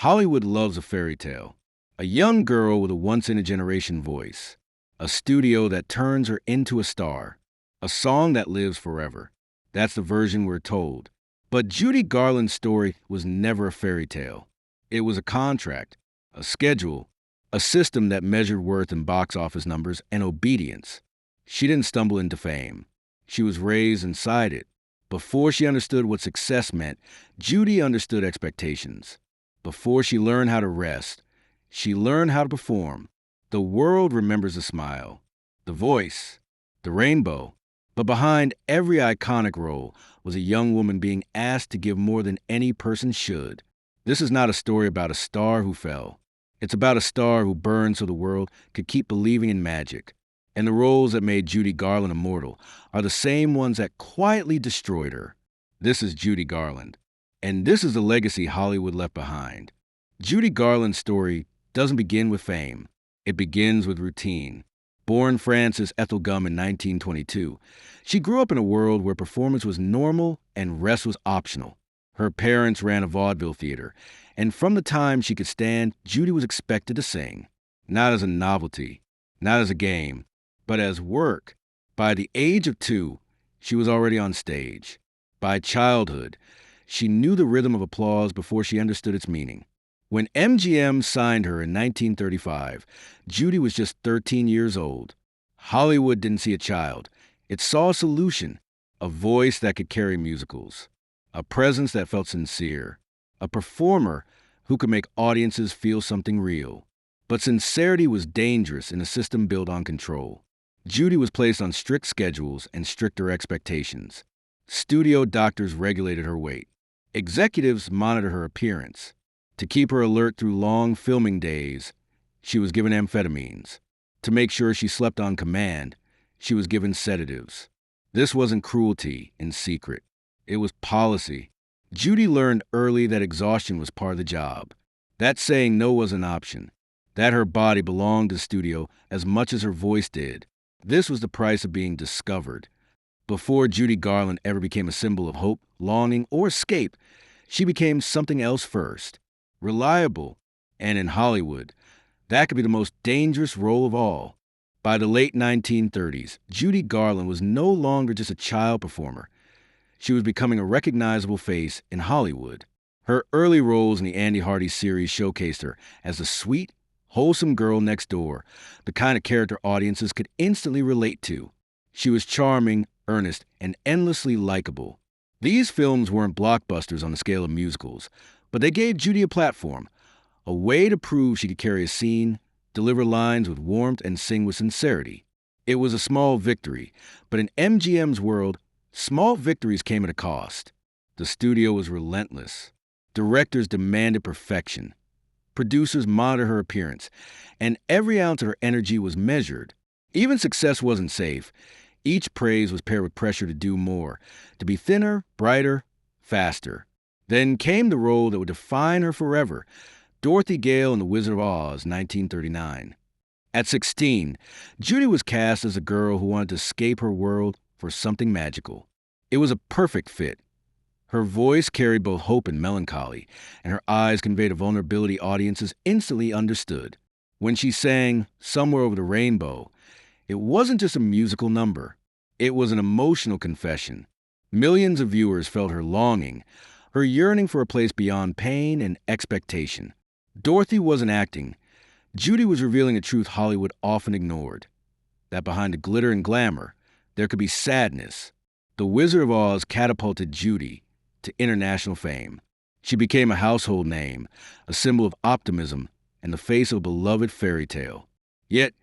Hollywood loves a fairy tale. A young girl with a once-in-a-generation voice. A studio that turns her into a star. A song that lives forever. That's the version we're told. But Judy Garland's story was never a fairy tale. It was a contract, a schedule, a system that measured worth in box office numbers and obedience. She didn't stumble into fame. She was raised inside it. Before she understood what success meant, Judy understood expectations. Before she learned how to rest, she learned how to perform. The world remembers the smile, the voice, the rainbow. But behind every iconic role was a young woman being asked to give more than any person should. This is not a story about a star who fell. It's about a star who burned so the world could keep believing in magic. And the roles that made Judy Garland immortal are the same ones that quietly destroyed her. This is Judy Garland. And this is the legacy Hollywood left behind. Judy Garland's story doesn't begin with fame. It begins with routine. Born Frances Ethel Gum in 1922, she grew up in a world where performance was normal and rest was optional. Her parents ran a vaudeville theater, and from the time she could stand, Judy was expected to sing. Not as a novelty, not as a game, but as work. By the age of 2, she was already on stage. By childhood, she knew the rhythm of applause before she understood its meaning. When MGM signed her in 1935, Judy was just 13 years old. Hollywood didn't see a child. It saw a solution, a voice that could carry musicals, a presence that felt sincere, a performer who could make audiences feel something real. But sincerity was dangerous in a system built on control. Judy was placed on strict schedules and stricter expectations. Studio doctors regulated her weight. Executives monitored her appearance. To keep her alert through long filming days, she was given amphetamines. To make sure she slept on command, she was given sedatives. This wasn't cruelty in secret. It was policy. Judy learned early that exhaustion was part of the job. That saying no was an option. That her body belonged to the studio as much as her voice did. This was the price of being discovered. Before Judy Garland ever became a symbol of hope, longing, or escape, she became something else first. Reliable, and in Hollywood, that could be the most dangerous role of all. By the late 1930s, Judy Garland was no longer just a child performer. She was becoming a recognizable face in Hollywood. Her early roles in the Andy Hardy series showcased her as the sweet, wholesome girl next door, the kind of character audiences could instantly relate to. She was charming, earnest, and endlessly likable. These films weren't blockbusters on the scale of musicals, but they gave Judy a platform, a way to prove she could carry a scene, deliver lines with warmth, and sing with sincerity. It was a small victory, but in MGM's world, small victories came at a cost. The studio was relentless. Directors demanded perfection. Producers monitored her appearance, and every ounce of her energy was measured. Even success wasn't safe. Each praise was paired with pressure to do more, to be thinner, brighter, faster. Then came the role that would define her forever, Dorothy Gale in The Wizard of Oz, 1939. At 16, Judy was cast as a girl who wanted to escape her world for something magical. It was a perfect fit. Her voice carried both hope and melancholy, and her eyes conveyed a vulnerability audiences instantly understood. When she sang Somewhere Over the Rainbow, it wasn't just a musical number. It was an emotional confession. Millions of viewers felt her longing, her yearning for a place beyond pain and expectation. Dorothy wasn't acting. Judy was revealing a truth Hollywood often ignored, that behind the glitter and glamour, there could be sadness. The Wizard of Oz catapulted Judy to international fame. She became a household name, a symbol of optimism, and the face of a beloved fairy tale. Yet,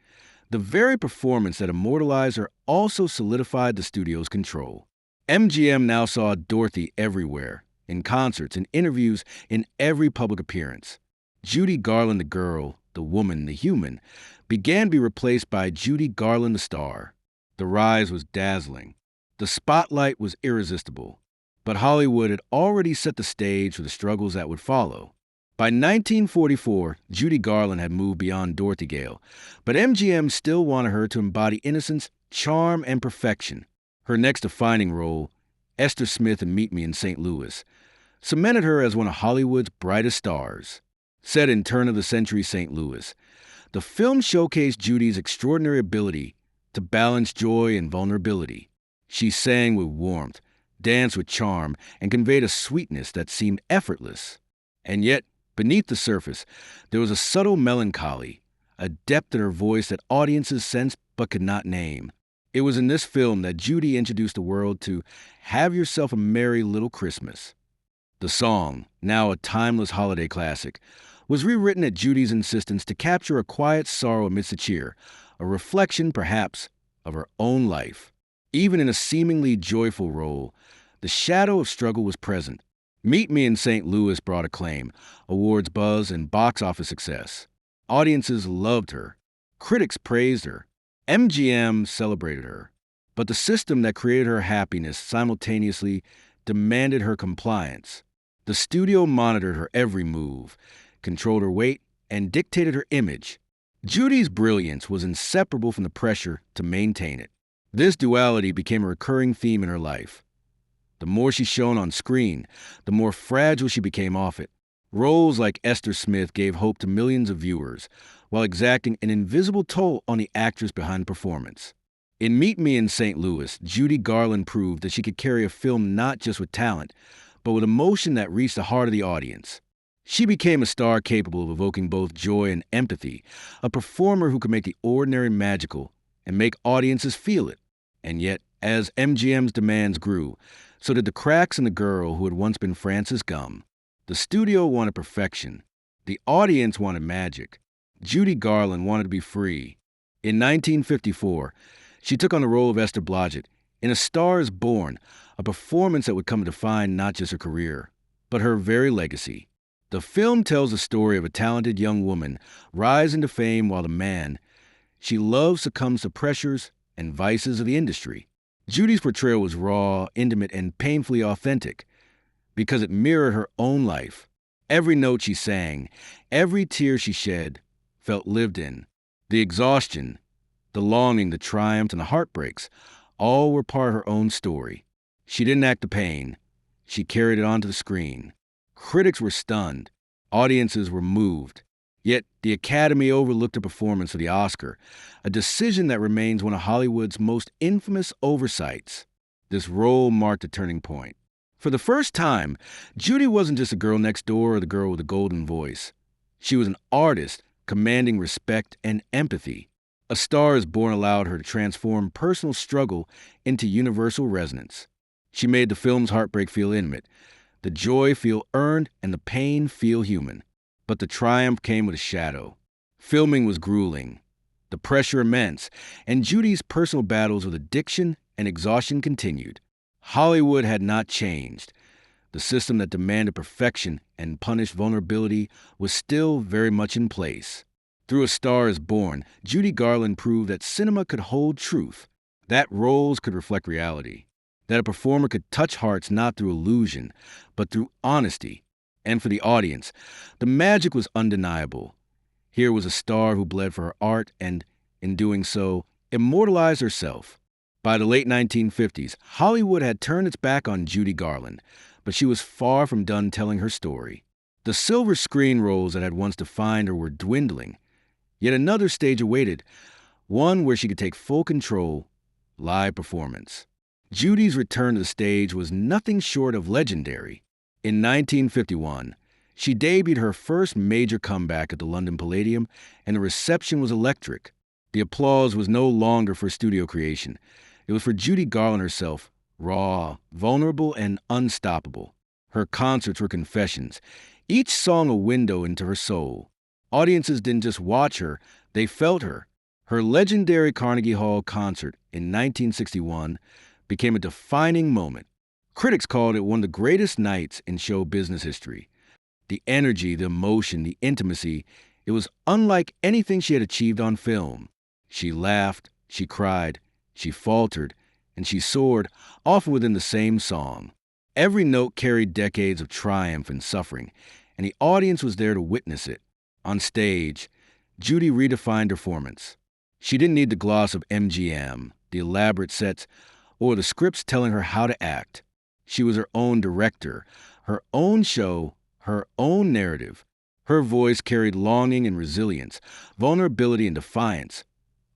the very performance that immortalized her also solidified the studio's control. MGM now saw Dorothy everywhere, in concerts, in interviews, in every public appearance. Judy Garland the girl, the woman, the human, began to be replaced by Judy Garland the star. The rise was dazzling. The spotlight was irresistible. But Hollywood had already set the stage for the struggles that would follow. By 1944, Judy Garland had moved beyond Dorothy Gale, but MGM still wanted her to embody innocence, charm, and perfection. Her next defining role, Esther Smith in Meet Me in St. Louis, cemented her as one of Hollywood's brightest stars. Set in turn-of-the-century St. Louis, the film showcased Judy's extraordinary ability to balance joy and vulnerability. She sang with warmth, danced with charm, and conveyed a sweetness that seemed effortless. And yet, beneath the surface, there was a subtle melancholy, a depth in her voice that audiences sensed but could not name. It was in this film that Judy introduced the world to Have Yourself a Merry Little Christmas. The song, now a timeless holiday classic, was rewritten at Judy's insistence to capture a quiet sorrow amidst the cheer, a reflection, perhaps, of her own life. Even in a seemingly joyful role, the shadow of struggle was present. Meet Me in St. Louis brought acclaim, awards buzz, and box office success. Audiences loved her. Critics praised her. MGM celebrated her. But the system that created her happiness simultaneously demanded her compliance. The studio monitored her every move, controlled her weight, and dictated her image. Judy's brilliance was inseparable from the pressure to maintain it. This duality became a recurring theme in her life. The more she shone on screen, the more fragile she became off it. Roles like Esther Smith gave hope to millions of viewers, while exacting an invisible toll on the actress behind the performance. In Meet Me in St. Louis, Judy Garland proved that she could carry a film not just with talent, but with emotion that reached the heart of the audience. She became a star capable of evoking both joy and empathy, a performer who could make the ordinary magical and make audiences feel it. And yet, as MGM's demands grew, so did the cracks in the girl who had once been Frances Gum. The studio wanted perfection. The audience wanted magic. Judy Garland wanted to be free. In 1954, she took on the role of Esther Blodgett in A Star is Born, a performance that would come to define not just her career, but her very legacy. The film tells the story of a talented young woman rising to fame while the man she loves succumbs to pressures and vices of the industry. Judy's portrayal was raw, intimate, and painfully authentic because it mirrored her own life. Every note she sang, every tear she shed, felt lived in. The exhaustion, the longing, the triumphs, and the heartbreaks, all were part of her own story. She didn't act the pain. She carried it onto the screen. Critics were stunned. Audiences were moved. Yet the Academy overlooked her performance for the Oscar, a decision that remains one of Hollywood's most infamous oversights. This role marked a turning point. For the first time, Judy wasn't just a girl next door or the girl with a golden voice. She was an artist commanding respect and empathy. A Star is Born allowed her to transform personal struggle into universal resonance. She made the film's heartbreak feel intimate, the joy feel earned, and the pain feel human. But the triumph came with a shadow. Filming was grueling, the pressure immense, and Judy's personal battles with addiction and exhaustion continued. Hollywood had not changed. The system that demanded perfection and punished vulnerability was still very much in place. Through A Star is Born, Judy Garland proved that cinema could hold truth, that roles could reflect reality, that a performer could touch hearts not through illusion, but through honesty. And for the audience, the magic was undeniable. Here was a star who bled for her art and, in doing so, immortalized herself. By the late 1950s, Hollywood had turned its back on Judy Garland, but she was far from done telling her story. The silver screen roles that had once defined her were dwindling. Yet another stage awaited, one where she could take full control, live performance. Judy's return to the stage was nothing short of legendary. In 1951, she debuted her first major comeback at the London Palladium, and the reception was electric. The applause was no longer for studio creation. It was for Judy Garland herself, raw, vulnerable, and unstoppable. Her concerts were confessions, each song a window into her soul. Audiences didn't just watch her, they felt her. Her legendary Carnegie Hall concert in 1961 became a defining moment. Critics called it one of the greatest nights in show business history. The energy, the emotion, the intimacy, it was unlike anything she had achieved on film. She laughed, she cried, she faltered, and she soared, often within the same song. Every note carried decades of triumph and suffering, and the audience was there to witness it. On stage, Judy redefined performance. She didn't need the gloss of MGM, the elaborate sets, or the scripts telling her how to act. She was her own director, her own show, her own narrative. Her voice carried longing and resilience, vulnerability and defiance,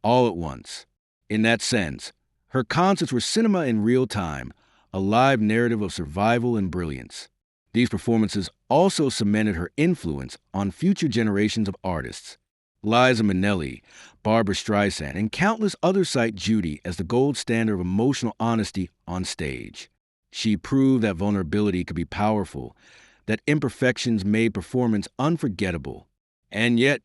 all at once. In that sense, her concerts were cinema in real time, a live narrative of survival and brilliance. These performances also cemented her influence on future generations of artists. Liza Minnelli, Barbra Streisand, and countless others cite Judy as the gold standard of emotional honesty on stage. She proved that vulnerability could be powerful, that imperfections made performance unforgettable. And yet,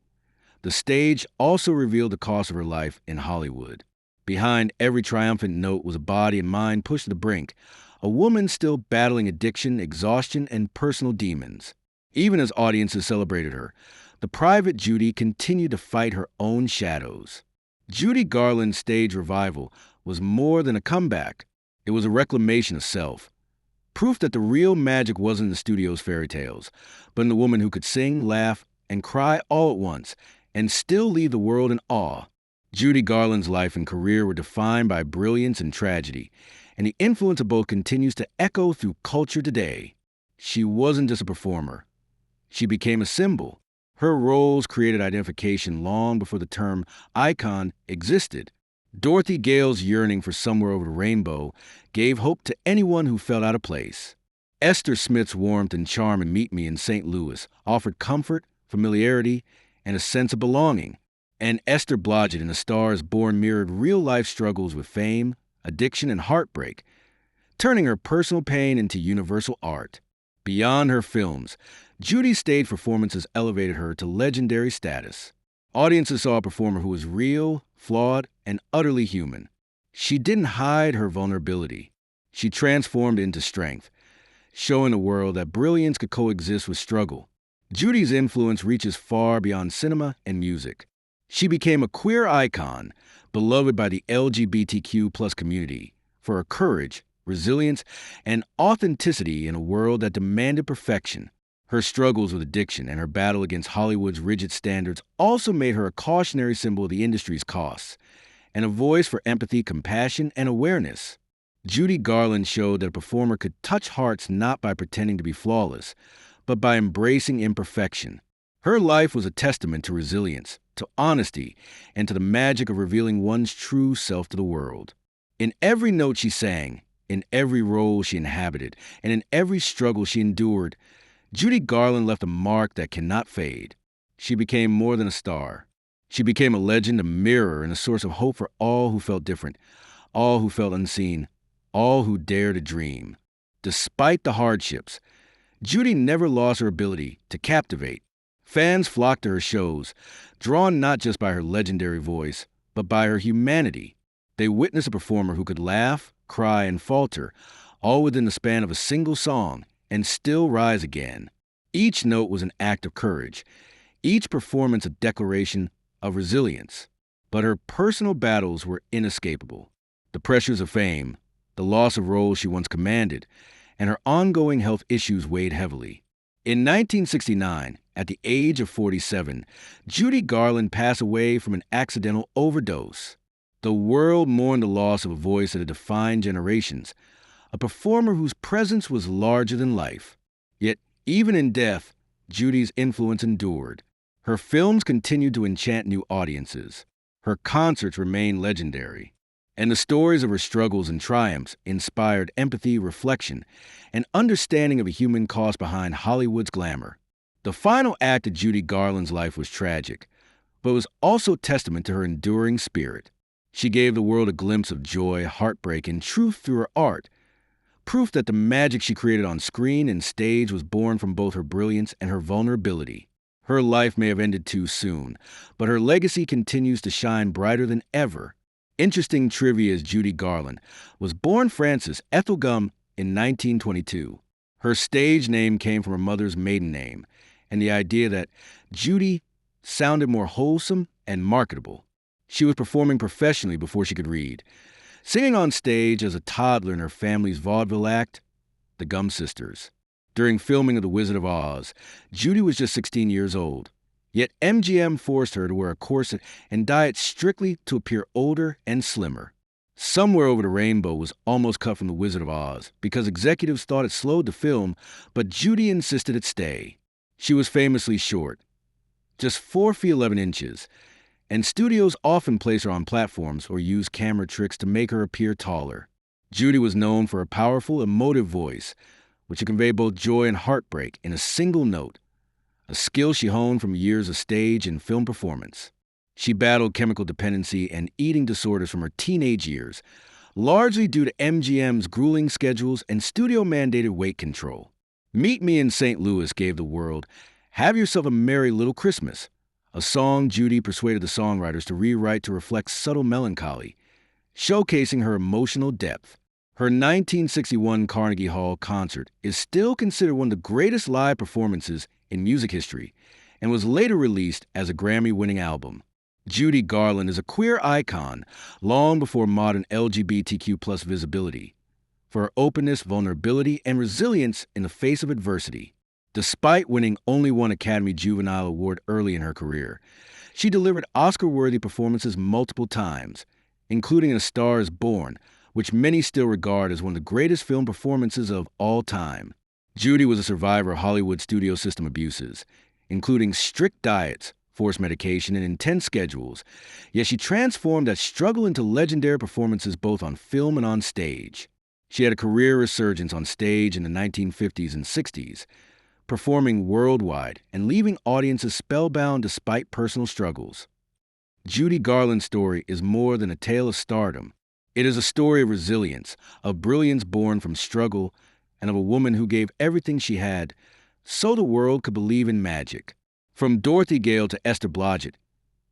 the stage also revealed the cost of her life in Hollywood. Behind every triumphant note was a body and mind pushed to the brink, a woman still battling addiction, exhaustion, and personal demons. Even as audiences celebrated her, the private Judy continued to fight her own shadows. Judy Garland's stage revival was more than a comeback. It was a reclamation of self. Proof that the real magic wasn't in the studio's fairy tales, but in the woman who could sing, laugh, and cry all at once, and still leave the world in awe. Judy Garland's life and career were defined by brilliance and tragedy, and the influence of both continues to echo through culture today. She wasn't just a performer. She became a symbol. Her roles created identification long before the term icon existed. Dorothy Gale's yearning for somewhere over the rainbow gave hope to anyone who felt out of place. Esther Smith's warmth and charm in Meet Me in St. Louis offered comfort, familiarity, and a sense of belonging. And Esther Blodgett in A Star is Born mirrored real-life struggles with fame, addiction, and heartbreak, turning her personal pain into universal art. Beyond her films, Judy's stage performances elevated her to legendary status. Audiences saw a performer who was real, flawed, and utterly human. She didn't hide her vulnerability. She transformed into strength, showing the world that brilliance could coexist with struggle. Judy's influence reaches far beyond cinema and music. She became a queer icon, beloved by the LGBTQ+ community for her courage, resilience, and authenticity in a world that demanded perfection. Her struggles with addiction and her battle against Hollywood's rigid standards also made her a cautionary symbol of the industry's costs, and a voice for empathy, compassion, and awareness. Judy Garland showed that a performer could touch hearts not by pretending to be flawless, but by embracing imperfection. Her life was a testament to resilience, to honesty, and to the magic of revealing one's true self to the world. In every note she sang, in every role she inhabited, and in every struggle she endured, Judy Garland left a mark that cannot fade. She became more than a star. She became a legend, a mirror, and a source of hope for all who felt different, all who felt unseen, all who dared to dream. Despite the hardships, Judy never lost her ability to captivate. Fans flocked to her shows, drawn not just by her legendary voice, but by her humanity. They witnessed a performer who could laugh, cry, and falter, all within the span of a single song, and still rise again. Each note was an act of courage, each performance a declaration of resilience. But her personal battles were inescapable. The pressures of fame, the loss of roles she once commanded, and her ongoing health issues weighed heavily. In 1969, at the age of 47, Judy Garland passed away from an accidental overdose. The world mourned the loss of a voice that had defined generations, a performer whose presence was larger than life. Yet, even in death, Judy's influence endured. Her films continued to enchant new audiences. Her concerts remained legendary. And the stories of her struggles and triumphs inspired empathy, reflection, and understanding of the human cost behind Hollywood's glamour. The final act of Judy Garland's life was tragic, but was also testament to her enduring spirit. She gave the world a glimpse of joy, heartbreak, and truth through her art, proof that the magic she created on screen and stage was born from both her brilliance and her vulnerability. Her life may have ended too soon, but her legacy continues to shine brighter than ever. Interesting trivia is Judy Garland was born Frances Ethel Gum in 1922. Her stage name came from her mother's maiden name, and the idea that Judy sounded more wholesome and marketable. She was performing professionally before she could read, singing on stage as a toddler in her family's vaudeville act, the Gum Sisters. During filming of The Wizard of Oz, Judy was just 16 years old. Yet MGM forced her to wear a corset and diet strictly to appear older and slimmer. Somewhere Over the Rainbow was almost cut from The Wizard of Oz because executives thought it slowed the film, but Judy insisted it stay. She was famously short, just 4 feet 11 inches, and studios often place her on platforms or use camera tricks to make her appear taller. Judy was known for a powerful, emotive voice, which could convey both joy and heartbreak in a single note, a skill she honed from years of stage and film performance. She battled chemical dependency and eating disorders from her teenage years, largely due to MGM's grueling schedules and studio-mandated weight control. Meet Me in St. Louis gave the world Have Yourself a Merry Little Christmas, a song Judy persuaded the songwriters to rewrite to reflect subtle melancholy, showcasing her emotional depth. Her 1961 Carnegie Hall concert is still considered one of the greatest live performances in music history and was later released as a Grammy-winning album. Judy Garland is a queer icon long before modern LGBTQ+ visibility, for her openness, vulnerability, and resilience in the face of adversity. Despite winning only one Academy Juvenile Award early in her career, she delivered Oscar-worthy performances multiple times, including in A Star is Born, which many still regard as one of the greatest film performances of all time. Judy was a survivor of Hollywood studio system abuses, including strict diets, forced medication, and intense schedules, yet she transformed that struggle into legendary performances both on film and on stage. She had a career resurgence on stage in the 1950s and 60s, performing worldwide and leaving audiences spellbound despite personal struggles. Judy Garland's story is more than a tale of stardom. It is a story of resilience, of brilliance born from struggle, and of a woman who gave everything she had so the world could believe in magic. From Dorothy Gale to Esther Blodgett,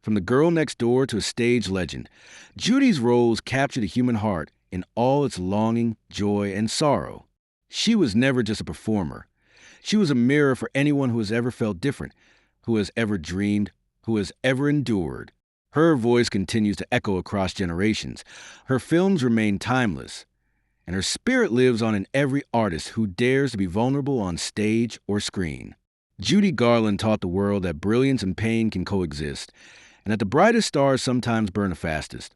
from the girl next door to a stage legend, Judy's roles capture the human heart in all its longing, joy, and sorrow. She was never just a performer. She was a mirror for anyone who has ever felt different, who has ever dreamed, who has ever endured. Her voice continues to echo across generations. Her films remain timeless, and her spirit lives on in every artist who dares to be vulnerable on stage or screen. Judy Garland taught the world that brilliance and pain can coexist, and that the brightest stars sometimes burn the fastest,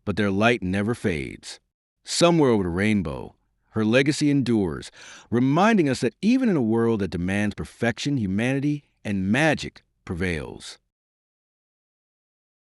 but their light never fades. Somewhere over the rainbow, her legacy endures, reminding us that even in a world that demands perfection, humanity and magic prevails.